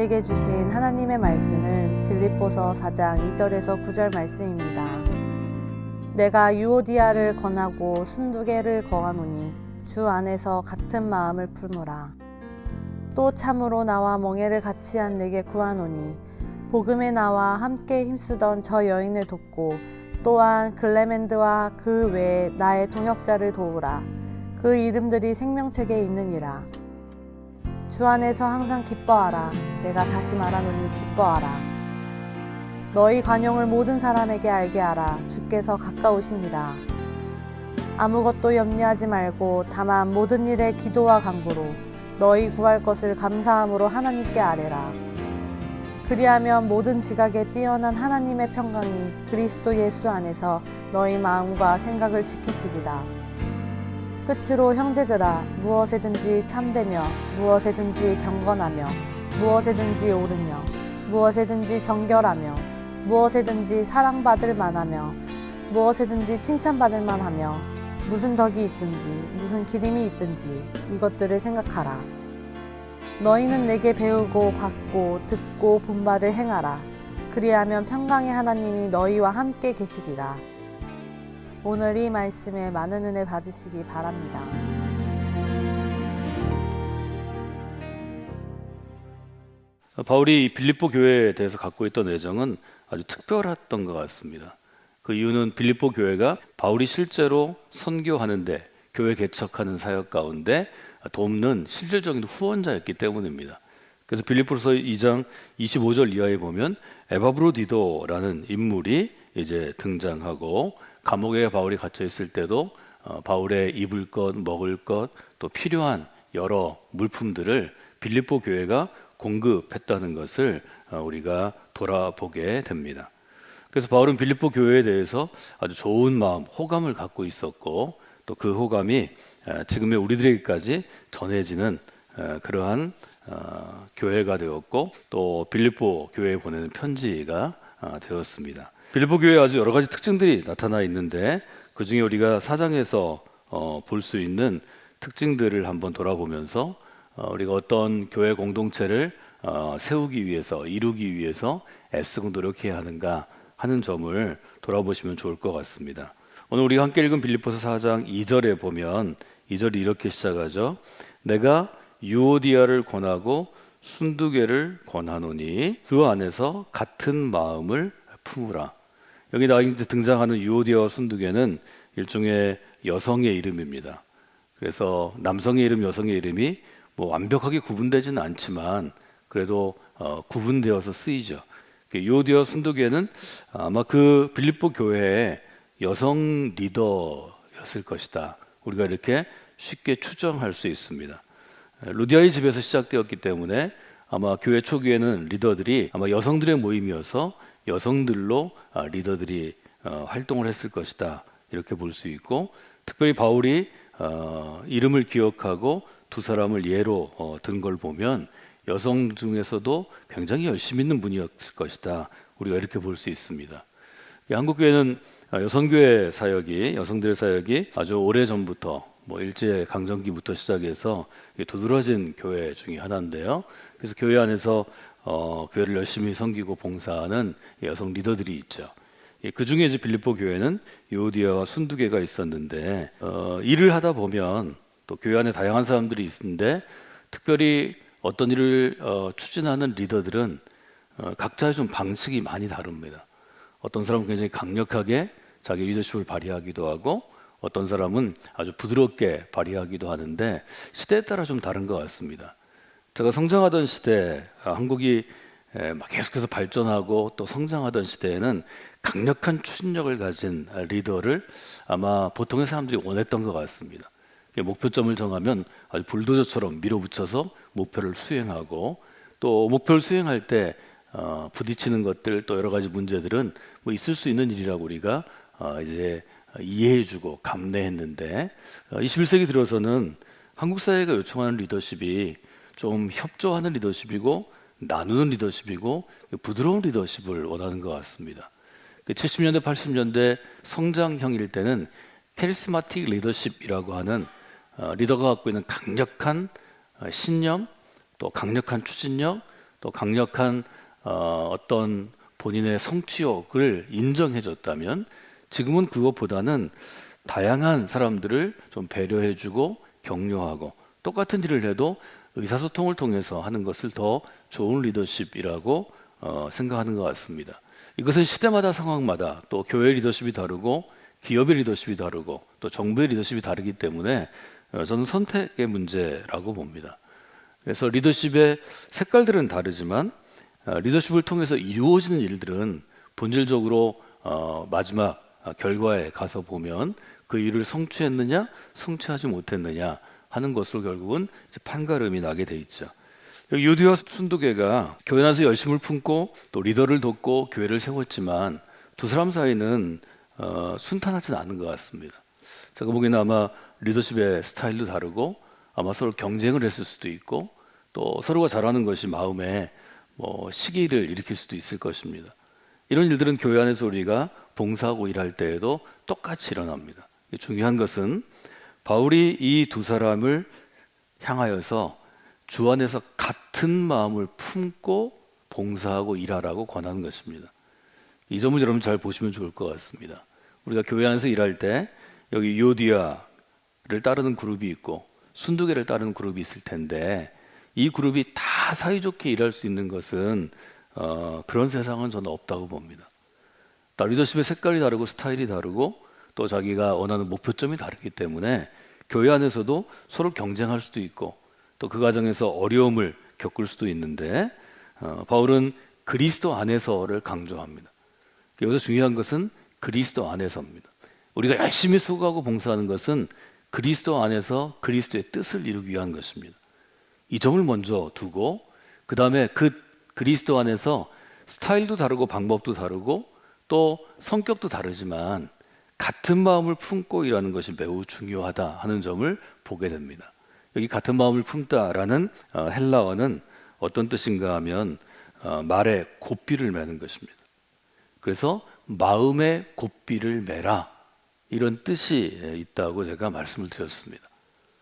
우리에게 주신 하나님의 말씀은 빌립보서 4장 2절에서 9절 말씀입니다. 내가 유오디아를 권하고 순두개를 거하노니 주 안에서 같은 마음을 품으라. 또 참으로 나와 멍에를 같이 한 내게 구하노니 복음에 나와 함께 힘쓰던 저 여인을 돕고 또한 글레멘드와 그 외에 나의 동역자를 도우라. 그 이름들이 생명책에 있느니라. 주 안에서 항상 기뻐하라. 내가 다시 말하노니 기뻐하라. 너희 관용을 모든 사람에게 알게 하라. 주께서 가까우시니라. 아무것도 염려하지 말고 다만 모든 일에 기도와 간구로 너희 구할 것을 감사함으로 하나님께 아뢰라. 그리하면 모든 지각에 뛰어난 하나님의 평강이 그리스도 예수 안에서 너희 마음과 생각을 지키시리라. 끝으로 형제들아, 무엇에든지 참되며 무엇에든지 경건하며 무엇에든지 옳으며 무엇에든지 정결하며 무엇에든지 사랑받을 만하며 무엇에든지 칭찬받을 만하며 무슨 덕이 있든지 무슨 기림이 있든지 이것들을 생각하라. 너희는 내게 배우고 받고 듣고 본 바를 행하라. 그리하면 평강의 하나님이 너희와 함께 계시리라. 오늘 이 말씀에 많은 은혜 받으시기 바랍니다. 바울이 빌립보 교회에 대해서 갖고 있던 애정은 아주 특별했던 것 같습니다. 그 이유는 빌립보 교회가 바울이 실제로 선교하는데 교회 개척하는 사역 가운데 돕는 실질적인 후원자였기 때문입니다. 그래서 빌립보서 2장 25절 이하에 보면 에바브로디도라는 인물이 이제 등장하고 감옥에 바울이 갇혀 있을 때도 바울의 입을 것, 먹을 것, 또 필요한 여러 물품들을 빌립보 교회가 공급했다는 것을 우리가 돌아보게 됩니다. 그래서 바울은 빌립보 교회에 대해서 아주 좋은 마음, 호감을 갖고 있었고 또 그 호감이 지금의 우리들에게까지 전해지는 그러한 교회가 되었고 또 빌립보 교회에 보내는 편지가 되었습니다. 빌립보 교회에 아주 여러 가지 특징들이 나타나 있는데 그 중에 우리가 4장에서 볼 수 있는 특징들을 한번 돌아보면서 우리가 어떤 교회 공동체를 세우기 위해서 이루기 위해서 애쓰고 노력해야 하는가 하는 점을 돌아보시면 좋을 것 같습니다. 오늘 우리가 함께 읽은 빌립보서 4장 2절에 보면 2절이 이렇게 시작하죠. 내가 유오디아를 권하고 순두개를 권하노니 그 안에서 같은 마음을 품으라. 여기 이제 등장하는 유오디아와 순두개는 일종의 여성의 이름입니다. 그래서 남성의 이름, 여성의 이름이 뭐 완벽하게 구분되지는 않지만 그래도 구분되어서 쓰이죠. 유오디아와 순두개는 아마 그 빌립보 교회의 여성 리더였을 것이다. 우리가 이렇게 쉽게 추정할 수 있습니다. 루디아의 집에서 시작되었기 때문에 아마 교회 초기에는 리더들이 아마 여성들의 모임이어서 여성들로 리더들이 활동을 했을 것이다. 이렇게 볼 수 있고 특별히 바울이 이름을 기억하고 두 사람을 예로 든 걸 보면 여성 중에서도 굉장히 열심히 있는 분이었을 것이다. 우리가 이렇게 볼 수 있습니다. 한국교회는 여성교회 사역이, 여성들의 사역이 아주 오래전부터 일제 강점기부터 시작해서 두드러진 교회 중에 하나인데요. 그래서 교회 안에서 교회를 열심히 섬기고 봉사하는 여성 리더들이 있죠. 그 중에 이제 빌립보 교회는 유오디아와 순두개가 있었는데 일을 하다 보면 또 교회 안에 다양한 사람들이 있는데 특별히 어떤 일을 추진하는 리더들은 각자의 좀 방식이 많이 다릅니다. 어떤 사람은 굉장히 강력하게 자기 리더십을 발휘하기도 하고 어떤 사람은 아주 부드럽게 발휘하기도 하는데 시대에 따라 좀 다른 것 같습니다. 제가 성장하던 시대, 한국이 계속해서 발전하고 또 성장하던 시대에는 강력한 추진력을 가진 리더를 아마 보통의 사람들이 원했던 것 같습니다. 목표점을 정하면 아주 불도저처럼 밀어붙여서 목표를 수행하고 또 목표를 수행할 때 부딪히는 것들 또 여러 가지 문제들은 있을 수 있는 일이라고 우리가 이제 이해해주고 감내했는데 21세기 들어서는 한국 사회가 요청하는 리더십이 좀 협조하는 리더십이고 나누는 리더십이고 부드러운 리더십을 원하는 것 같습니다. 70년대 80년대 성장형일 때는 캐리스마틱 리더십이라고 하는 리더가 갖고 있는 강력한 신념 또 강력한 추진력 또 강력한 어떤 본인의 성취욕을 인정해줬다면 지금은 그것보다는 다양한 사람들을 좀 배려해주고 격려하고 똑같은 일을 해도 의사소통을 통해서 하는 것을 더 좋은 리더십이라고 생각하는 것 같습니다. 이것은 시대마다 상황마다 또 교회 리더십이 다르고 기업의 리더십이 다르고 또 정부의 리더십이 다르기 때문에 저는 선택의 문제라고 봅니다. 그래서 리더십의 색깔들은 다르지만 리더십을 통해서 이루어지는 일들은 본질적으로 마지막 결과에 가서 보면 그 일을 성취했느냐 성취하지 못했느냐 하는 것으로 결국은 이제 판가름이 나게 돼 있죠. 유디와 순두개가 교회 안에서 열심을 품고 또 리더를 돕고 교회를 세웠지만 두 사람 사이는 순탄하지는 않은 것 같습니다. 제가 보기에는 아마 리더십의 스타일도 다르고 아마 서로 경쟁을 했을 수도 있고 또 서로가 잘하는 것이 마음에 시기를 일으킬 수도 있을 것입니다. 이런 일들은 교회 안에서 우리가 봉사하고 일할 때에도 똑같이 일어납니다. 중요한 것은 바울이 이 두 사람을 향하여서 주 안에서 같은 마음을 품고 봉사하고 일하라고 권하는 것입니다. 이 점을 여러분 잘 보시면 좋을 것 같습니다. 우리가 교회 안에서 일할 때 여기 유오디아를 따르는 그룹이 있고 순두개를 따르는 그룹이 있을 텐데 이 그룹이 다 사이좋게 일할 수 있는 것은 그런 세상은 저는 없다고 봅니다. 리더십의 색깔이 다르고 스타일이 다르고 또 자기가 원하는 목표점이 다르기 때문에 교회 안에서도 서로 경쟁할 수도 있고 또 그 과정에서 어려움을 겪을 수도 있는데 바울은 그리스도 안에서를 강조합니다. 여기서 중요한 것은 그리스도 안에서입니다. 우리가 열심히 수고하고 봉사하는 것은 그리스도 안에서 그리스도의 뜻을 이루기 위한 것입니다. 이 점을 먼저 두고 그 다음에 그 그리스도 안에서 스타일도 다르고 방법도 다르고 또 성격도 다르지만 같은 마음을 품고 일하는 것이 매우 중요하다 하는 점을 보게 됩니다. 여기 같은 마음을 품다라는 헬라어는 어떤 뜻인가 하면 말에 곱비를 매는 것입니다. 그래서 마음의 곱비를 매라 이런 뜻이 있다고 제가 말씀을 드렸습니다.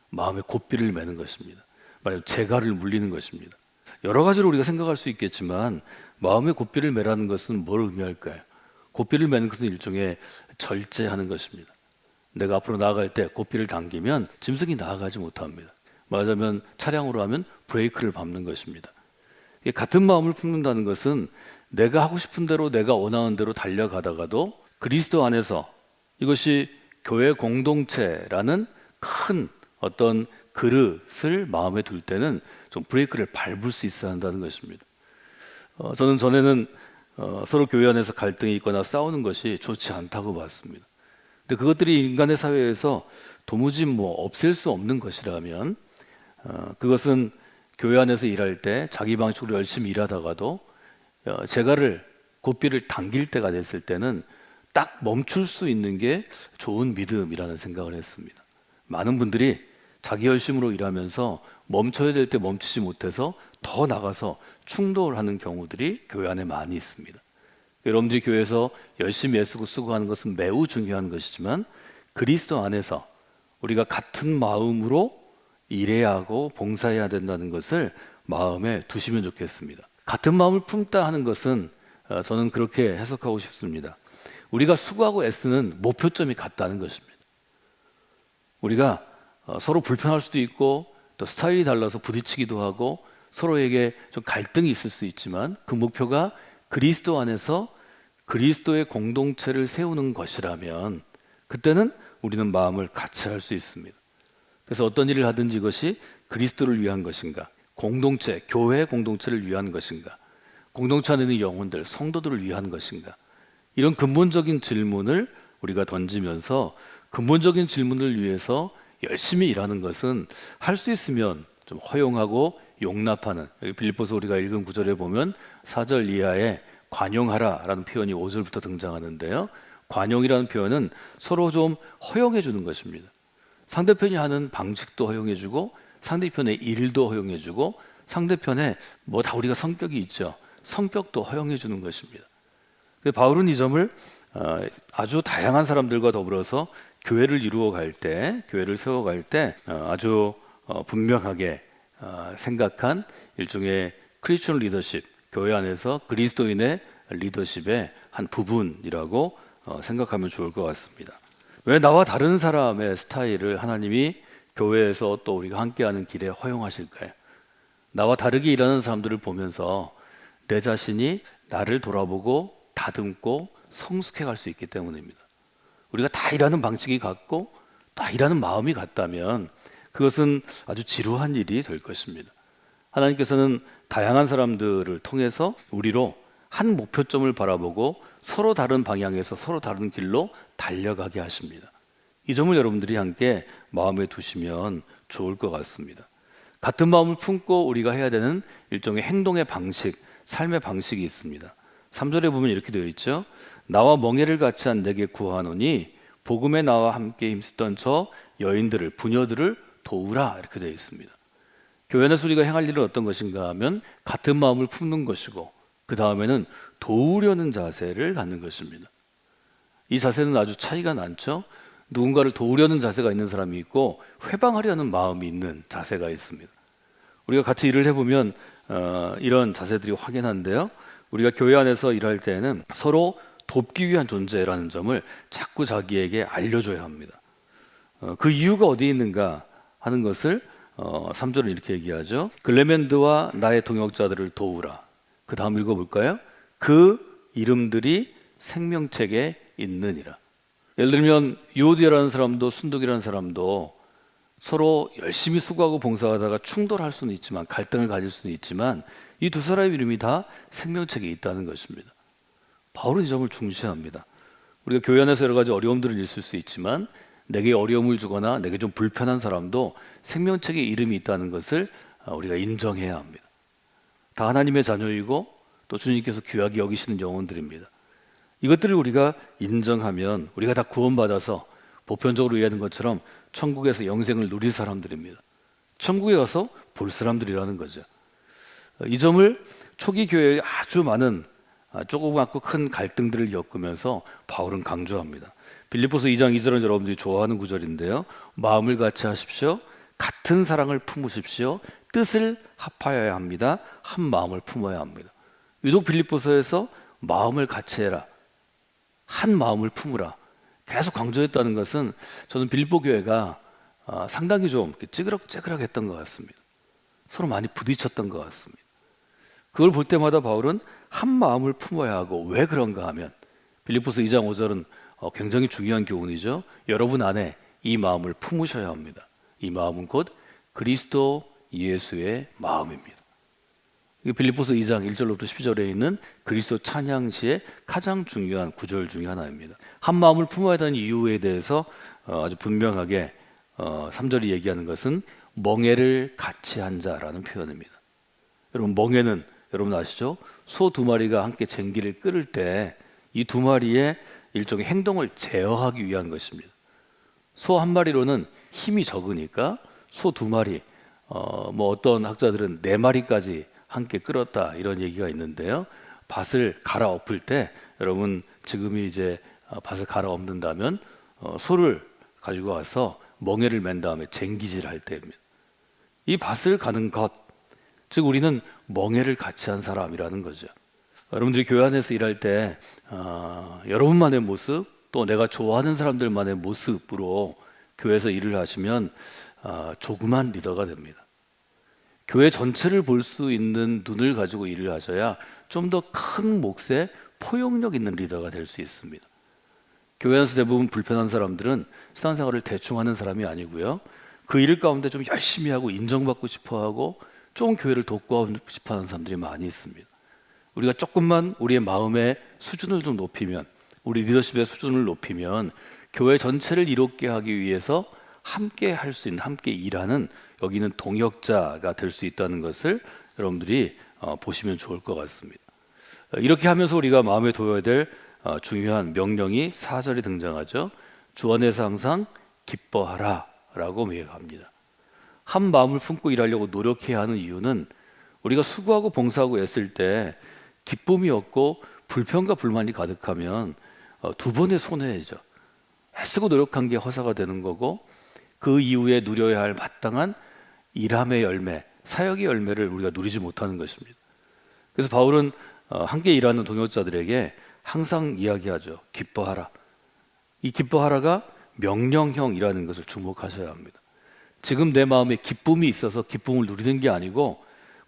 마음의 곱비를 매는 것입니다. 말하자면 재갈을 물리는 것입니다. 여러 가지로 우리가 생각할 수 있겠지만 마음의 곱비를 매라는 것은 뭘 의미할까요? 곱비를 매는 것은 일종의 절제하는 것입니다. 내가 앞으로 나아갈 때 곱비를 당기면 짐승이 나아가지 못합니다. 말하자면 차량으로 하면 브레이크를 밟는 것입니다. 같은 마음을 품는다는 것은 내가 하고 싶은 대로 내가 원하는 대로 달려가다가도 그리스도 안에서 이것이 교회 공동체라는 큰 어떤 그릇을 마음에 둘 때는 좀 브레이크를 밟을 수 있어야 한다는 것입니다. 저는 전에는 서로 교회 안에서 갈등이 있거나 싸우는 것이 좋지 않다고 봤습니다. 근데 그것들이 인간의 사회에서 도무지 없앨 수 없는 것이라면 그것은 교회 안에서 일할 때 자기 방식으로 열심히 일하다가도 재갈을 곱비를 당길 때가 됐을 때는 딱 멈출 수 있는 게 좋은 믿음이라는 생각을 했습니다. 많은 분들이 자기 열심으로 일하면서 멈춰야 될 때 멈추지 못해서 더 나가서 충돌하는 경우들이 교회 안에 많이 있습니다. 여러분들이 교회에서 열심히 애쓰고 수고하는 것은 매우 중요한 것이지만 그리스도 안에서 우리가 같은 마음으로 일해야 하고 봉사해야 된다는 것을 마음에 두시면 좋겠습니다. 같은 마음을 품다 하는 것은 저는 그렇게 해석하고 싶습니다. 우리가 수고하고 애쓰는 목표점이 같다는 것입니다. 우리가 서로 불편할 수도 있고 또 스타일이 달라서 부딪히기도 하고 서로에게 좀 갈등이 있을 수 있지만 그 목표가 그리스도 안에서 그리스도의 공동체를 세우는 것이라면 그때는 우리는 마음을 같이 할 수 있습니다. 그래서 어떤 일을 하든지 이것이 그리스도를 위한 것인가, 공동체, 교회 공동체를 위한 것인가, 공동체 안에 있는 영혼들, 성도들을 위한 것인가, 이런 근본적인 질문을 우리가 던지면서 근본적인 질문을 위해서 열심히 일하는 것은 할 수 있으면 좀 허용하고 용납하는, 여기 빌립보서 우리가 읽은 구절에 보면 4절 이하에 관용하라라는 표현이 5절부터 등장하는데요. 관용이라는 표현은 서로 좀 허용해 주는 것입니다. 상대편이 하는 방식도 허용해 주고 상대편의 일도 허용해 주고 상대편의 다 우리가 성격이 있죠. 성격도 허용해 주는 것입니다. 바울은 이 점을 아주 다양한 사람들과 더불어서 교회를 이루어 갈 때, 교회를 세워갈 때 아주 분명하게 생각한 일종의 크리스천 리더십, 교회 안에서 그리스도인의 리더십의 한 부분이라고 생각하면 좋을 것 같습니다. 왜 나와 다른 사람의 스타일을 하나님이 교회에서 또 우리가 함께하는 길에 허용하실까요? 나와 다르게 일하는 사람들을 보면서 내 자신이 나를 돌아보고 다듬고 성숙해 갈 수 있기 때문입니다. 우리가 다 일하는 방식이 같고 다 일하는 마음이 같다면 그것은 아주 지루한 일이 될 것입니다. 하나님께서는 다양한 사람들을 통해서 우리로 한 목표점을 바라보고 서로 다른 방향에서 서로 다른 길로 달려가게 하십니다. 이 점을 여러분들이 함께 마음에 두시면 좋을 것 같습니다. 같은 마음을 품고 우리가 해야 되는 일종의 행동의 방식, 삶의 방식이 있습니다. 3절에 보면 이렇게 되어 있죠. 나와 멍에를 같이 한 내게 구하노니 복음에 나와 함께 힘쓰던 저 여인들을, 부녀들을 도우라, 이렇게 되어 있습니다. 교회 안에서 우리가 행할 일은 어떤 것인가 하면 같은 마음을 품는 것이고 그 다음에는 도우려는 자세를 갖는 것입니다. 이 자세는 아주 차이가 많죠. 누군가를 도우려는 자세가 있는 사람이 있고 회방하려는 마음이 있는 자세가 있습니다. 우리가 같이 일을 해보면 이런 자세들이 확연한데요. 우리가 교회 안에서 일할 때는 서로 돕기 위한 존재라는 점을 자꾸 자기에게 알려줘야 합니다. 그 이유가 어디에 있는가 하는 것을 3절은 이렇게 얘기하죠. 글레멘드와 나의 동역자들을 도우라. 그 다음 읽어볼까요? 그 이름들이 생명책에 있느니라. 예를 들면 유오디아라는 사람도 순독이라는 사람도 서로 열심히 수고하고 봉사하다가 충돌할 수는 있지만, 갈등을 가질 수는 있지만 이 두 사람의 이름이 다 생명책에 있다는 것입니다. 바울은 이 점을 중시합니다. 우리가 교회 안에서 여러 가지 어려움들을 있을 수 있지만 내게 어려움을 주거나 내게 좀 불편한 사람도 생명책에 이름이 있다는 것을 우리가 인정해야 합니다. 다 하나님의 자녀이고 또 주님께서 귀하게 여기시는 영혼들입니다. 이것들을 우리가 인정하면 우리가 다 구원받아서 보편적으로 이해하는 것처럼 천국에서 영생을 누릴 사람들입니다. 천국에 가서 볼 사람들이라는 거죠. 이 점을 초기 교회에 아주 많은 조그맣고 큰 갈등들을 겪으면서 바울은 강조합니다. 빌립보서 2장 2절은 여러분들이 좋아하는 구절인데요. 마음을 같이 하십시오. 같은 사랑을 품으십시오. 뜻을 합하여야 합니다. 한 마음을 품어야 합니다. 유독 빌립보서에서 마음을 같이 해라, 한 마음을 품으라 계속 강조했다는 것은 저는 빌립보 교회가 상당히 좀 찌그럭찌그럭했던 것 같습니다. 서로 많이 부딪혔던 것 같습니다. 그걸 볼 때마다 바울은 한 마음을 품어야 하고, 왜 그런가 하면 빌립보서 2장 5절은 굉장히 중요한 교훈이죠. 여러분 안에 이 마음을 품으셔야 합니다. 이 마음은 곧 그리스도 예수의 마음입니다. 이게 빌립보서 2장 1절로부터 12절에 있는 그리스도 찬양시의 가장 중요한 구절 중에 하나입니다. 한 마음을 품어야 하는 이유에 대해서 아주 분명하게 3절이 얘기하는 것은 멍에를 같이 한 자라는 표현입니다. 여러분, 멍에는 여러분 아시죠? 소 두 마리가 함께 쟁기를 끌을 때 이 두 마리의 일종의 행동을 제어하기 위한 것입니다. 소 한 마리로는 힘이 적으니까 소 두 마리, 어떤 학자들은 네 마리까지 함께 끌었다, 이런 얘기가 있는데요. 밭을 갈아엎을 때, 여러분 지금이 이제 밭을 갈아엎는다면 소를 가지고 와서 멍에를 맨 다음에 쟁기질 할 때입니다. 이 밭을 가는 것, 즉 우리는 멍에를 같이 한 사람이라는 거죠. 여러분들이 교회 안에서 일할 때 여러분만의 모습, 또 내가 좋아하는 사람들만의 모습으로 교회에서 일을 하시면 조그만 리더가 됩니다. 교회 전체를 볼 수 있는 눈을 가지고 일을 하셔야 좀 더 큰 몫의 포용력 있는 리더가 될 수 있습니다. 교회 안에서 대부분 불편한 사람들은 신앙생활을 대충 하는 사람이 아니고요, 그 일 가운데 좀 열심히 하고 인정받고 싶어하고 좀 교회를 돕고 싶어하는 사람들이 많이 있습니다. 우리가 조금만 우리의 마음의 수준을 좀 높이면, 우리 리더십의 수준을 높이면 교회 전체를 이롭게 하기 위해서 함께 할 수 있는, 함께 일하는, 여기는 동역자가 될 수 있다는 것을 여러분들이 보시면 좋을 것 같습니다. 이렇게 하면서 우리가 마음에 둬야 될 중요한 명령이 4절에 등장하죠. 주 안에서 항상 기뻐하라 라고 명합니다. 한 마음을 품고 일하려고 노력해야 하는 이유는 우리가 수고하고 봉사하고 애쓸 때 기쁨이 없고 불평과 불만이 가득하면 두 번의 손해죠. 애쓰고 노력한 게 허사가 되는 거고, 그 이후에 누려야 할 마땅한 일함의 열매, 사역의 열매를 우리가 누리지 못하는 것입니다. 그래서 바울은 함께 일하는 동역자들에게 항상 이야기하죠. 기뻐하라. 이 기뻐하라가 명령형이라는 것을 주목하셔야 합니다. 지금 내 마음에 기쁨이 있어서 기쁨을 누리는 게 아니고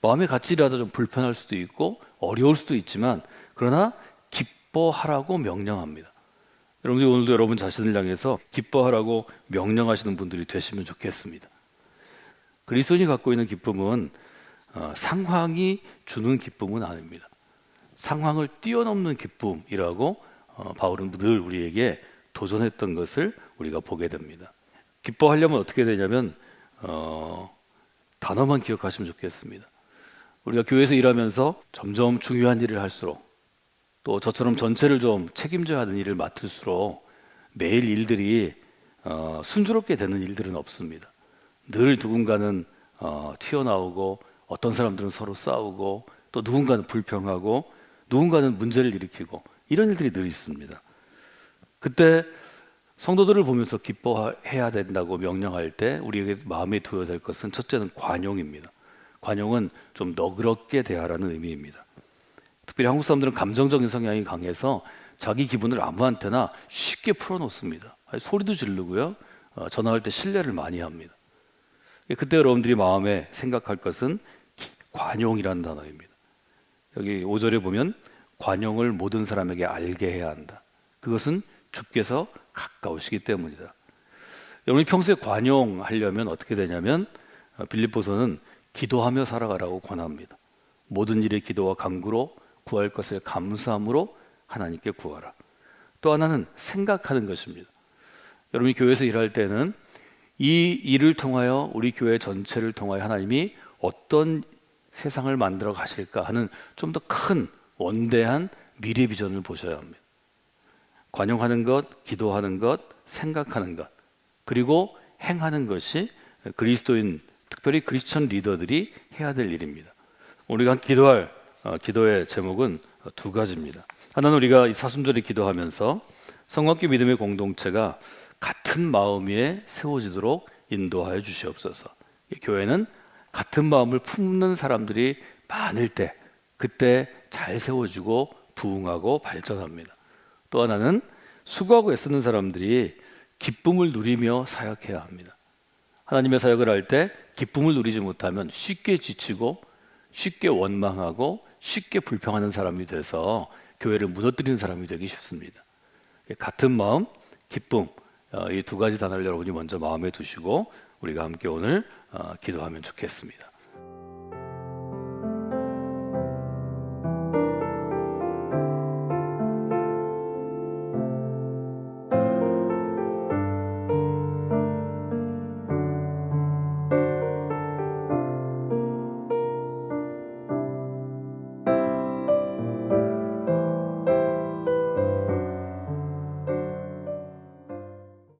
마음에 같이 일하다 좀 불편할 수도 있고 어려울 수도 있지만 그러나 기뻐하라고 명령합니다. 여러분들이 오늘도 여러분 자신을 향해서 기뻐하라고 명령하시는 분들이 되시면 좋겠습니다. 그리스도인이 갖고 있는 기쁨은 상황이 주는 기쁨은 아닙니다. 상황을 뛰어넘는 기쁨이라고 바울은 늘 우리에게 도전했던 것을 우리가 보게 됩니다. 기뻐하려면 어떻게 되냐면 단어만 기억하시면 좋겠습니다. 우리가 교회에서 일하면서 점점 중요한 일을 할수록 또 저처럼 전체를 좀 책임져야 하는 일을 맡을수록 매일 일들이 순조롭게 되는 일들은 없습니다. 늘 누군가는 튀어나오고 어떤 사람들은 서로 싸우고 또 누군가는 불평하고 누군가는 문제를 일으키고 이런 일들이 늘 있습니다. 그때 성도들을 보면서 기뻐해야 된다고 명령할 때 우리에게 마음에 두어야 될 것은 첫째는 관용입니다. 관용은 좀 너그럽게 대하라는 의미입니다. 특별히 한국 사람들은 감정적인 성향이 강해서 자기 기분을 아무한테나 쉽게 풀어놓습니다. 소리도 지르고요. 전화할 때 신뢰를 많이 합니다. 그때 여러분들이 마음에 생각할 것은 관용이라는 단어입니다. 여기 5절에 보면 관용을 모든 사람에게 알게 해야 한다. 그것은 주께서 가까우시기 때문이다. 여러분이 평소에 관용하려면 어떻게 되냐면 빌립보서는 기도하며 살아가라고 권합니다. 모든 일에 기도와 간구로 구할 것을 감사함으로 하나님께 구하라. 또 하나는 생각하는 것입니다. 여러분이 교회에서 일할 때는 이 일을 통하여 우리 교회 전체를 통하여 하나님이 어떤 세상을 만들어 가실까 하는 좀 더 큰 원대한 미래 비전을 보셔야 합니다. 관용하는 것, 기도하는 것, 생각하는 것, 그리고 행하는 것이 그리스도인, 특별히 크리스천 리더들이 해야 될 일입니다. 우리가 기도할 기도의 제목은 두 가지입니다. 하나는 우리가 이 사순절에 기도하면서 성령께 믿음의 공동체가 같은 마음 위에 세워지도록 인도하여 주시옵소서. 교회는 같은 마음을 품는 사람들이 많을 때 그때 잘 세워지고 부흥하고 발전합니다. 또 하나는 수고하고 애쓰는 사람들이 기쁨을 누리며 사역해야 합니다. 하나님의 사역을 할 때 기쁨을 누리지 못하면 쉽게 지치고 쉽게 원망하고 쉽게 불평하는 사람이 돼서 교회를 무너뜨리는 사람이 되기 쉽습니다. 같은 마음, 기쁨, 이 두 가지 단어를 여러분이 먼저 마음에 두시고 우리가 함께 오늘 기도하면 좋겠습니다.